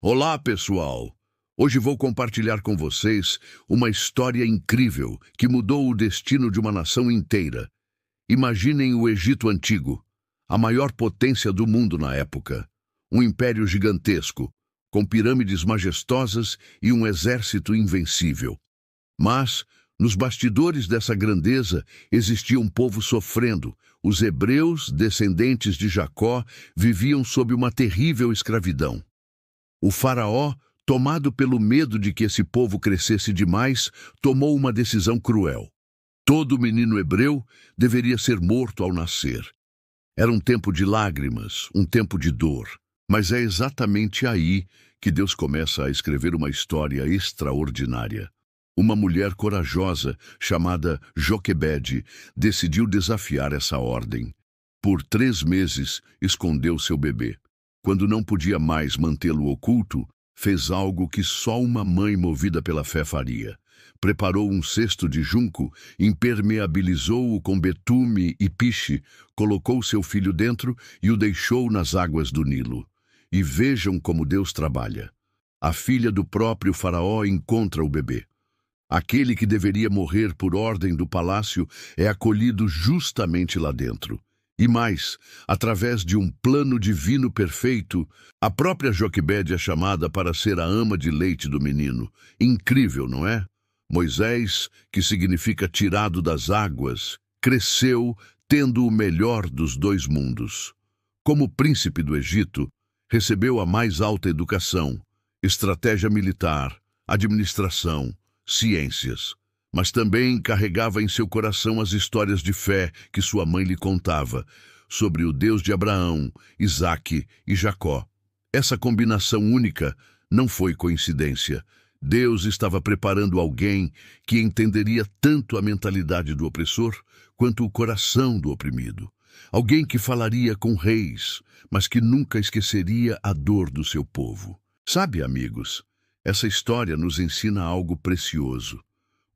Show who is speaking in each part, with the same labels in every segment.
Speaker 1: Olá, pessoal! Hoje vou compartilhar com vocês uma história incrível que mudou o destino de uma nação inteira. Imaginem o Egito Antigo, a maior potência do mundo na época. Um império gigantesco, com pirâmides majestosas e um exército invencível. Mas, nos bastidores dessa grandeza, existia um povo sofrendo. Os hebreus, descendentes de Jacó, viviam sob uma terrível escravidão. O faraó, tomado pelo medo de que esse povo crescesse demais, tomou uma decisão cruel. Todo menino hebreu deveria ser morto ao nascer. Era um tempo de lágrimas, um tempo de dor. Mas é exatamente aí que Deus começa a escrever uma história extraordinária. Uma mulher corajosa, chamada Joquebede, decidiu desafiar essa ordem. Por 3 meses, escondeu seu bebê. Quando não podia mais mantê-lo oculto, fez algo que só uma mãe movida pela fé faria. Preparou um cesto de junco, impermeabilizou-o com betume e piche, colocou seu filho dentro e o deixou nas águas do Nilo. E vejam como Deus trabalha. A filha do próprio faraó encontra o bebê. Aquele que deveria morrer por ordem do palácio é acolhido justamente lá dentro. E mais, através de um plano divino perfeito, a própria Joquebede é chamada para ser a ama de leite do menino. Incrível, não é? Moisés, que significa tirado das águas, cresceu tendo o melhor dos 2 mundos. Como príncipe do Egito, recebeu a mais alta educação, estratégia militar, administração, ciências. Mas também carregava em seu coração as histórias de fé que sua mãe lhe contava, sobre o Deus de Abraão, Isaque e Jacó. Essa combinação única não foi coincidência. Deus estava preparando alguém que entenderia tanto a mentalidade do opressor quanto o coração do oprimido. Alguém que falaria com reis, mas que nunca esqueceria a dor do seu povo. Sabe, amigos, essa história nos ensina algo precioso.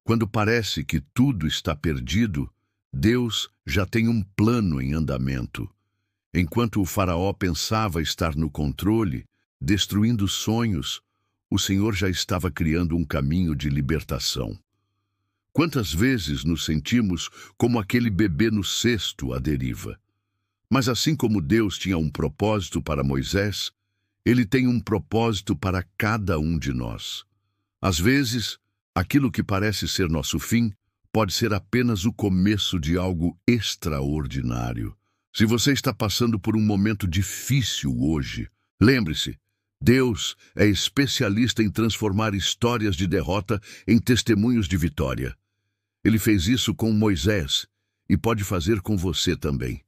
Speaker 1: Quando parece que tudo está perdido, Deus já tem um plano em andamento. Enquanto o faraó pensava estar no controle, destruindo sonhos, o Senhor já estava criando um caminho de libertação. Quantas vezes nos sentimos como aquele bebê no cesto à deriva? Mas assim como Deus tinha um propósito para Moisés, Ele tem um propósito para cada um de nós. Às vezes, aquilo que parece ser nosso fim pode ser apenas o começo de algo extraordinário. Se você está passando por um momento difícil hoje, lembre-se, Deus é especialista em transformar histórias de derrota em testemunhos de vitória. Ele fez isso com Moisés e pode fazer com você também.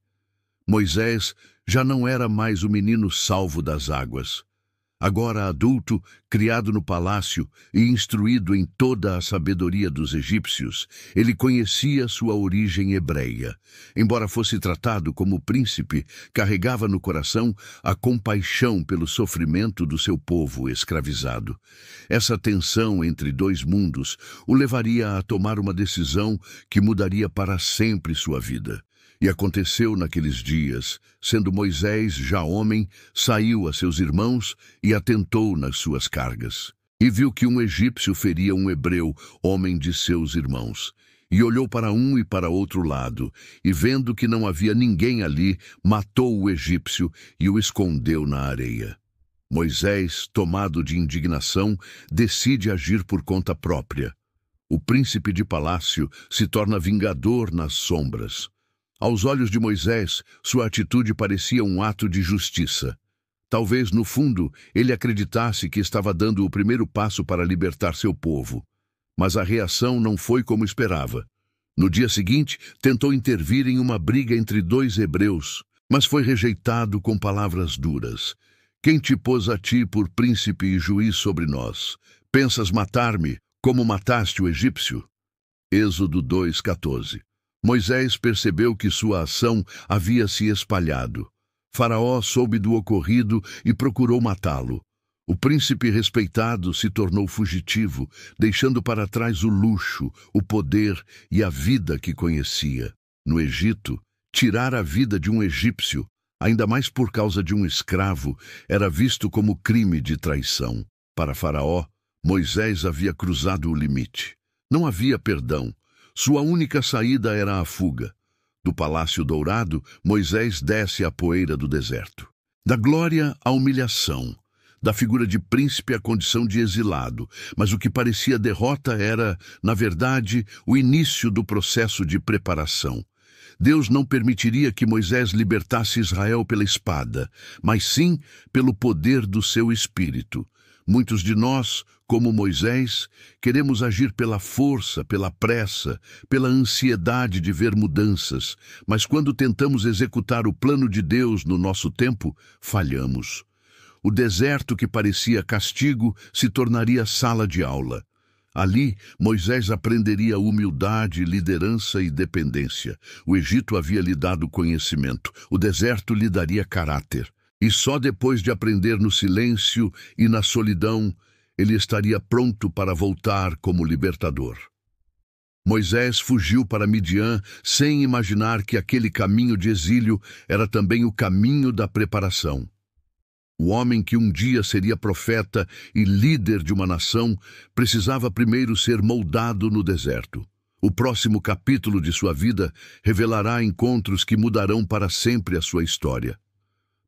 Speaker 1: Moisés já não era mais o menino salvo das águas. Agora adulto, criado no palácio e instruído em toda a sabedoria dos egípcios, ele conhecia sua origem hebreia. Embora fosse tratado como príncipe, carregava no coração a compaixão pelo sofrimento do seu povo escravizado. Essa tensão entre 2 mundos o levaria a tomar uma decisão que mudaria para sempre sua vida. E aconteceu naqueles dias, sendo Moisés já homem, saiu a seus irmãos e atentou nas suas cargas. E viu que um egípcio feria um hebreu, homem de seus irmãos. E olhou para um e para outro lado, e vendo que não havia ninguém ali, matou o egípcio e o escondeu na areia. Moisés, tomado de indignação, decide agir por conta própria. O príncipe de palácio se torna vingador nas sombras. Aos olhos de Moisés, sua atitude parecia um ato de justiça. Talvez, no fundo, ele acreditasse que estava dando o primeiro passo para libertar seu povo. Mas a reação não foi como esperava. No dia seguinte, tentou intervir em uma briga entre 2 hebreus, mas foi rejeitado com palavras duras. Quem te pôs a ti por príncipe e juiz sobre nós? Pensas matar-me, como mataste o egípcio? Êxodo 2:14. Moisés percebeu que sua ação havia se espalhado. Faraó soube do ocorrido e procurou matá-lo. O príncipe respeitado se tornou fugitivo, deixando para trás o luxo, o poder e a vida que conhecia. No Egito, tirar a vida de um egípcio ainda mais por causa de um escravo, era visto como crime de traição. Para Faraó, Moisés havia cruzado o limite. Não havia perdão. Sua única saída era a fuga. Do Palácio Dourado, Moisés desce à poeira do deserto. Da glória à humilhação, da figura de príncipe à condição de exilado, mas o que parecia derrota era, na verdade, o início do processo de preparação. Deus não permitiria que Moisés libertasse Israel pela espada, mas sim pelo poder do seu espírito. Muitos de nós, como Moisés, queremos agir pela força, pela pressa, pela ansiedade de ver mudanças, mas quando tentamos executar o plano de Deus no nosso tempo, falhamos. O deserto que parecia castigo se tornaria sala de aula. Ali, Moisés aprenderia humildade, liderança e dependência. O Egito havia lhe dado conhecimento, o deserto lhe daria caráter. E só depois de aprender no silêncio e na solidão, ele estaria pronto para voltar como libertador. Moisés fugiu para Midian sem imaginar que aquele caminho de exílio era também o caminho da preparação. O homem que um dia seria profeta e líder de uma nação precisava primeiro ser moldado no deserto. O próximo capítulo de sua vida revelará encontros que mudarão para sempre a sua história.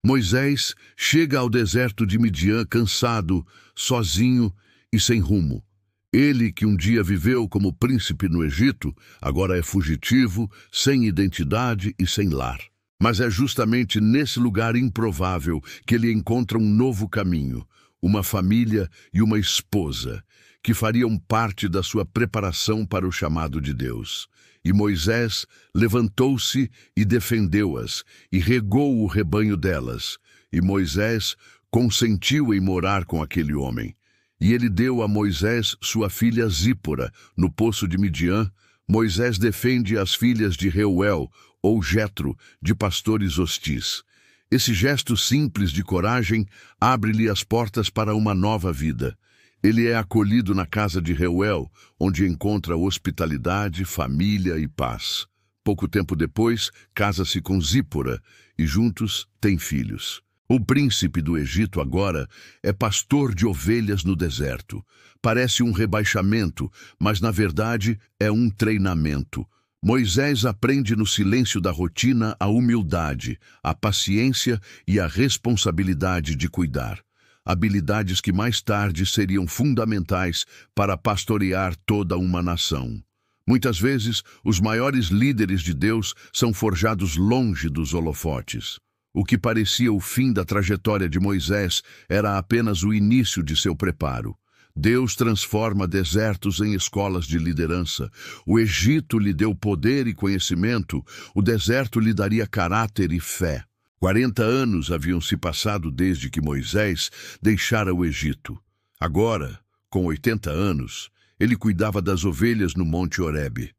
Speaker 1: Moisés chega ao deserto de Midian cansado, sozinho e sem rumo. Ele, que um dia viveu como príncipe no Egito, agora é fugitivo, sem identidade e sem lar. Mas é justamente nesse lugar improvável que ele encontra um novo caminho, uma família e uma esposa, que fariam parte da sua preparação para o chamado de Deus. E Moisés levantou-se e defendeu-as, e regou o rebanho delas. E Moisés consentiu em morar com aquele homem. E ele deu a Moisés sua filha Zípora, no poço de Midian. Moisés defende as filhas de Reuel, ou Jetro, de pastores hostis. Esse gesto simples de coragem abre-lhe as portas para uma nova vida. Ele é acolhido na casa de Reuel, onde encontra hospitalidade, família e paz. Pouco tempo depois, casa-se com Zípora e juntos têm filhos. O príncipe do Egito agora é pastor de ovelhas no deserto. Parece um rebaixamento, mas na verdade é um treinamento. Moisés aprende no silêncio da rotina a humildade, a paciência e a responsabilidade de cuidar. Habilidades que mais tarde seriam fundamentais para pastorear toda uma nação. Muitas vezes, os maiores líderes de Deus são forjados longe dos holofotes. O que parecia o fim da trajetória de Moisés era apenas o início de seu preparo. Deus transforma desertos em escolas de liderança. O Egito lhe deu poder e conhecimento, o deserto lhe daria caráter e fé. 40 anos haviam se passado desde que Moisés deixara o Egito. Agora, com 80 anos, ele cuidava das ovelhas no Monte Horebe.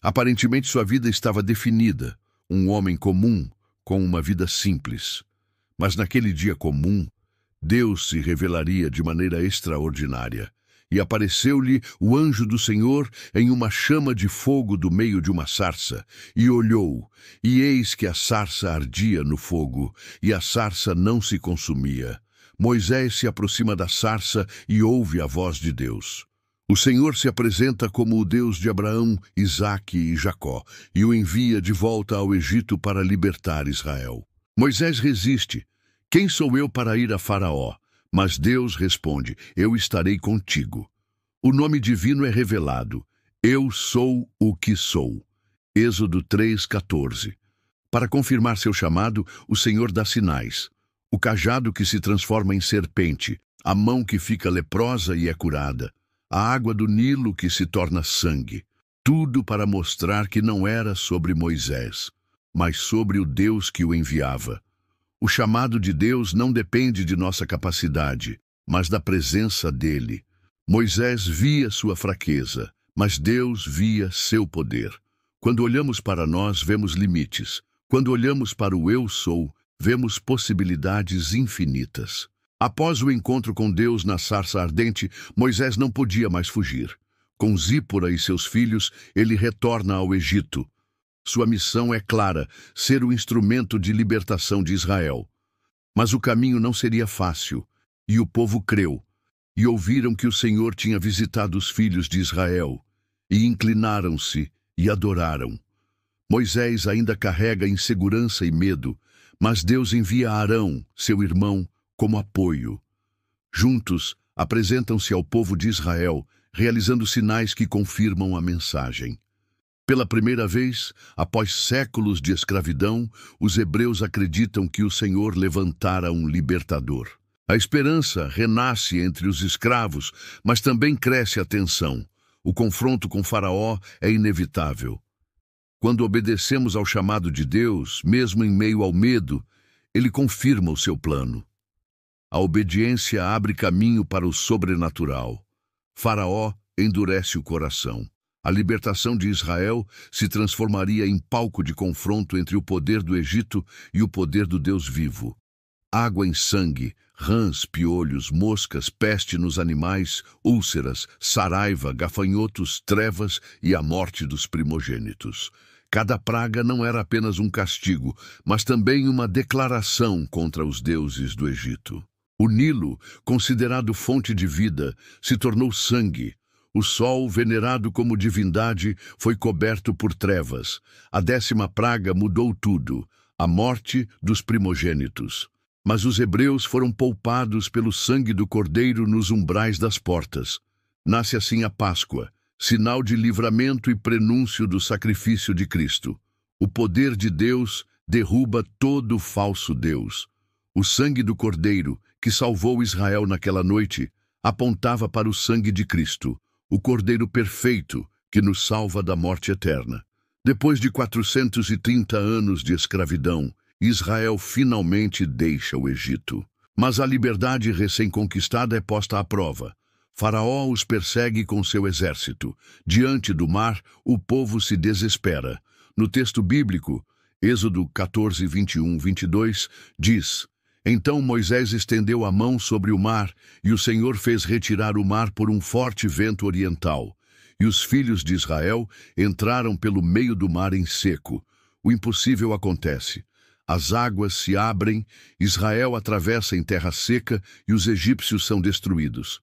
Speaker 1: Aparentemente sua vida estava definida, um homem comum, com uma vida simples. Mas naquele dia comum, Deus se revelaria de maneira extraordinária. E apareceu-lhe o anjo do Senhor em uma chama de fogo do meio de uma sarça, e olhou, e eis que a sarça ardia no fogo, e a sarça não se consumia. Moisés se aproxima da sarça e ouve a voz de Deus. O Senhor se apresenta como o Deus de Abraão, Isaque e Jacó, e o envia de volta ao Egito para libertar Israel. Moisés resiste. Quem sou eu para ir a Faraó? Mas Deus responde, eu estarei contigo. O nome divino é revelado. Eu sou o que sou. Êxodo 3:14. Para confirmar seu chamado, o Senhor dá sinais. O cajado que se transforma em serpente, a mão que fica leprosa e é curada, a água do Nilo que se torna sangue. Tudo para mostrar que não era sobre Moisés, mas sobre o Deus que o enviava. O chamado de Deus não depende de nossa capacidade, mas da presença dele. Moisés via sua fraqueza, mas Deus via seu poder. Quando olhamos para nós, vemos limites. Quando olhamos para o eu sou, vemos possibilidades infinitas. Após o encontro com Deus na sarça ardente, Moisés não podia mais fugir. Com Zípora e seus filhos, ele retorna ao Egito. Sua missão é clara: ser o instrumento de libertação de Israel. Mas o caminho não seria fácil, e o povo creu, e ouviram que o Senhor tinha visitado os filhos de Israel, e inclinaram-se e adoraram. Moisés ainda carrega insegurança e medo, mas Deus envia Arão, seu irmão, como apoio. Juntos, apresentam-se ao povo de Israel, realizando sinais que confirmam a mensagem. Pela primeira vez, após séculos de escravidão, os hebreus acreditam que o Senhor levantara um libertador. A esperança renasce entre os escravos, mas também cresce a tensão. O confronto com Faraó é inevitável. Quando obedecemos ao chamado de Deus, mesmo em meio ao medo, Ele confirma o seu plano. A obediência abre caminho para o sobrenatural. Faraó endurece o coração. A libertação de Israel se transformaria em palco de confronto entre o poder do Egito e o poder do Deus vivo. Água em sangue, rãs, piolhos, moscas, peste nos animais, úlceras, saraiva, gafanhotos, trevas e a morte dos primogênitos. Cada praga não era apenas um castigo, mas também uma declaração contra os deuses do Egito. O Nilo, considerado fonte de vida, se tornou sangue. O sol, venerado como divindade, foi coberto por trevas. A 10ª praga mudou tudo, a morte dos primogênitos. Mas os hebreus foram poupados pelo sangue do Cordeiro nos umbrais das portas. Nasce assim a Páscoa, sinal de livramento e prenúncio do sacrifício de Cristo. O poder de Deus derruba todo falso Deus. O sangue do Cordeiro, que salvou Israel naquela noite, apontava para o sangue de Cristo, o Cordeiro perfeito que nos salva da morte eterna. Depois de 430 anos de escravidão, Israel finalmente deixa o Egito. Mas a liberdade recém-conquistada é posta à prova. Faraó os persegue com seu exército. Diante do mar, o povo se desespera. No texto bíblico, Êxodo 14, 21, 22, diz: Então Moisés estendeu a mão sobre o mar, e o Senhor fez retirar o mar por um forte vento oriental. E os filhos de Israel entraram pelo meio do mar em seco. O impossível acontece. As águas se abrem, Israel atravessa em terra seca e os egípcios são destruídos.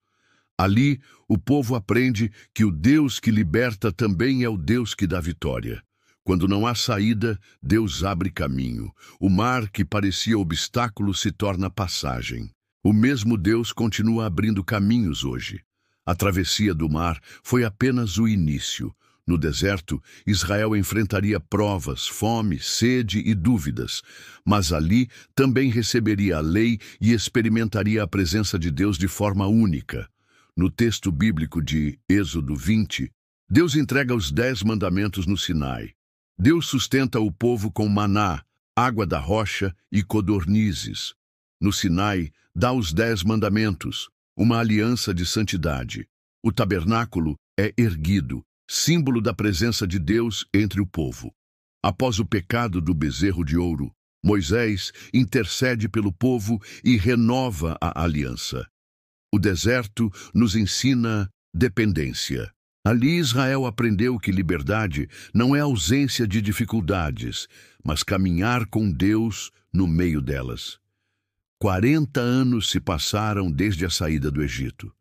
Speaker 1: Ali, o povo aprende que o Deus que liberta também é o Deus que dá vitória. Quando não há saída, Deus abre caminho. O mar que parecia obstáculo se torna passagem. O mesmo Deus continua abrindo caminhos hoje. A travessia do mar foi apenas o início. No deserto, Israel enfrentaria provas, fome, sede e dúvidas. Mas ali também receberia a lei e experimentaria a presença de Deus de forma única. No texto bíblico de Êxodo 20, Deus entrega os 10 mandamentos no Sinai. Deus sustenta o povo com maná, água da rocha e codornizes. No Sinai, dá os 10 mandamentos, uma aliança de santidade. O tabernáculo é erguido, símbolo da presença de Deus entre o povo. Após o pecado do bezerro de ouro, Moisés intercede pelo povo e renova a aliança. O deserto nos ensina dependência. Ali Israel aprendeu que liberdade não é ausência de dificuldades, mas caminhar com Deus no meio delas. 40 anos se passaram desde a saída do Egito.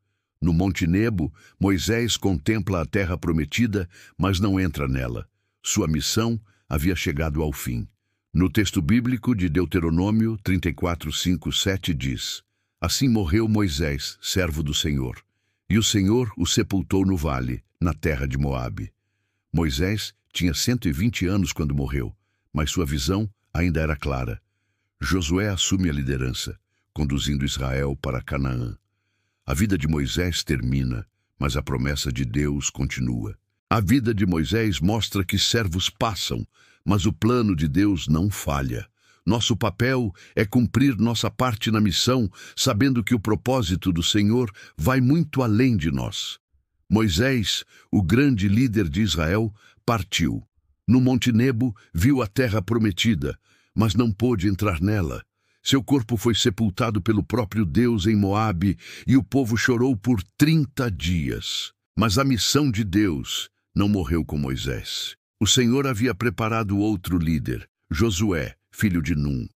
Speaker 1: No Monte Nebo, Moisés contempla a terra prometida, mas não entra nela. Sua missão havia chegado ao fim. No texto bíblico de Deuteronômio 34, 5, 7 diz: Assim morreu Moisés, servo do Senhor, e o Senhor o sepultou no vale, na terra de Moabe. Moisés tinha 120 anos quando morreu, mas sua visão ainda era clara. Josué assume a liderança, conduzindo Israel para Canaã. A vida de Moisés termina, mas a promessa de Deus continua. A vida de Moisés mostra que servos passam, mas o plano de Deus não falha. Nosso papel é cumprir nossa parte na missão, sabendo que o propósito do Senhor vai muito além de nós. Moisés, o grande líder de Israel, partiu. No Monte Nebo, viu a terra prometida, mas não pôde entrar nela. Seu corpo foi sepultado pelo próprio Deus em Moabe e o povo chorou por 30 dias. Mas a missão de Deus não morreu com Moisés. O Senhor havia preparado outro líder, Josué, filho de Num,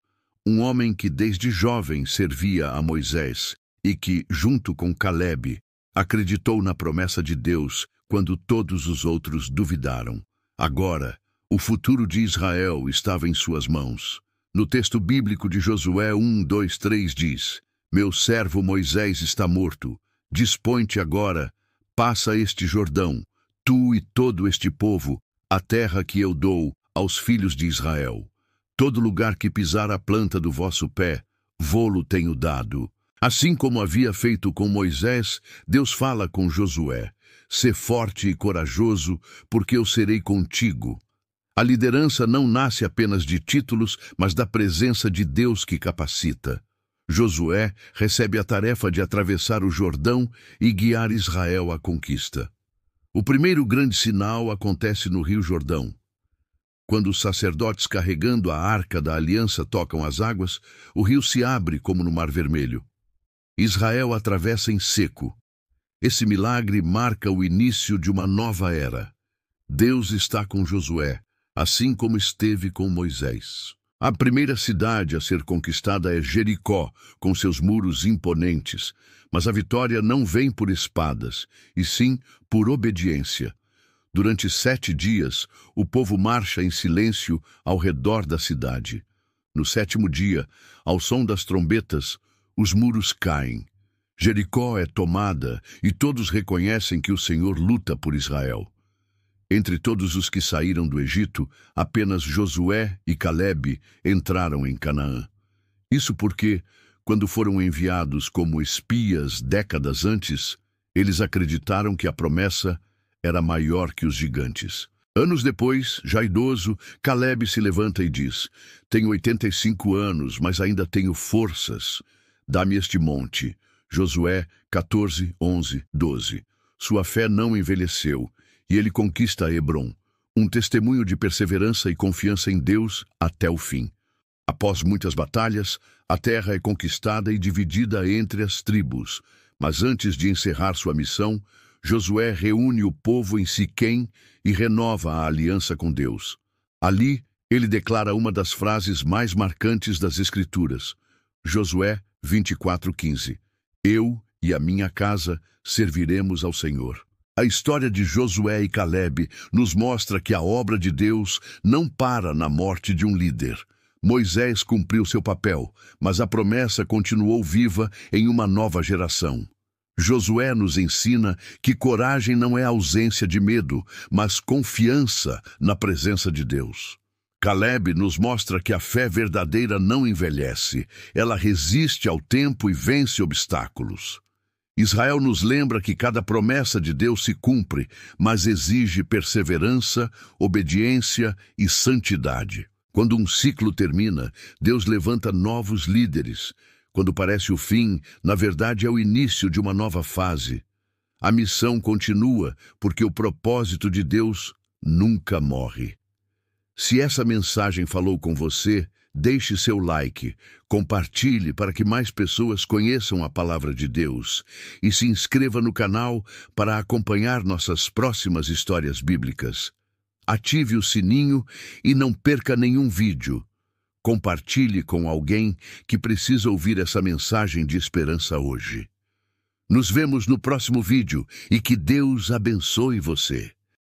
Speaker 1: um homem que desde jovem servia a Moisés e que, junto com Calebe, acreditou na promessa de Deus quando todos os outros duvidaram. Agora, o futuro de Israel estava em suas mãos. No texto bíblico de Josué 1, 2, 3 diz: Meu servo Moisés está morto. Dispõe-te agora, passa este Jordão, tu e todo este povo, a terra que eu dou aos filhos de Israel. Todo lugar que pisar a planta do vosso pé, vô-lo tenho dado. Assim como havia feito com Moisés, Deus fala com Josué: Sê forte e corajoso, porque eu serei contigo. A liderança não nasce apenas de títulos, mas da presença de Deus que capacita. Josué recebe a tarefa de atravessar o Jordão e guiar Israel à conquista. O primeiro grande sinal acontece no Rio Jordão. Quando os sacerdotes carregando a Arca da Aliança tocam as águas, o rio se abre como no Mar Vermelho. Israel atravessa em seco. Esse milagre marca o início de uma nova era. Deus está com Josué, assim como esteve com Moisés. A primeira cidade a ser conquistada é Jericó, com seus muros imponentes, mas a vitória não vem por espadas, e sim por obediência. Durante 7 dias, o povo marcha em silêncio ao redor da cidade. No 7º dia, ao som das trombetas, os muros caem. Jericó é tomada e todos reconhecem que o Senhor luta por Israel. Entre todos os que saíram do Egito, apenas Josué e Calebe entraram em Canaã. Isso porque, quando foram enviados como espias décadas antes, eles acreditaram que a promessa era maior que os gigantes. Anos depois, já idoso, Calebe se levanta e diz: Tenho 85 anos, mas ainda tenho forças. Dá-me este monte. Josué 14, 11, 12. Sua fé não envelheceu, e ele conquista Hebrom, um testemunho de perseverança e confiança em Deus até o fim. Após muitas batalhas, a terra é conquistada e dividida entre as tribos, mas antes de encerrar sua missão, Josué reúne o povo em Siquém e renova a aliança com Deus. Ali, ele declara uma das frases mais marcantes das Escrituras. Josué 24:15. Eu e a minha casa serviremos ao Senhor. A história de Josué e Calebe nos mostra que a obra de Deus não para na morte de um líder. Moisés cumpriu seu papel, mas a promessa continuou viva em uma nova geração. Josué nos ensina que coragem não é ausência de medo, mas confiança na presença de Deus. Calebe nos mostra que a fé verdadeira não envelhece, ela resiste ao tempo e vence obstáculos. Israel nos lembra que cada promessa de Deus se cumpre, mas exige perseverança, obediência e santidade. Quando um ciclo termina, Deus levanta novos líderes. Quando parece o fim, na verdade é o início de uma nova fase. A missão continua, porque o propósito de Deus nunca morre. Se essa mensagem falou com você, deixe seu like, compartilhe para que mais pessoas conheçam a palavra de Deus e se inscreva no canal para acompanhar nossas próximas histórias bíblicas. Ative o sininho e não perca nenhum vídeo. Compartilhe com alguém que precisa ouvir essa mensagem de esperança hoje. Nos vemos no próximo vídeo e que Deus abençoe você.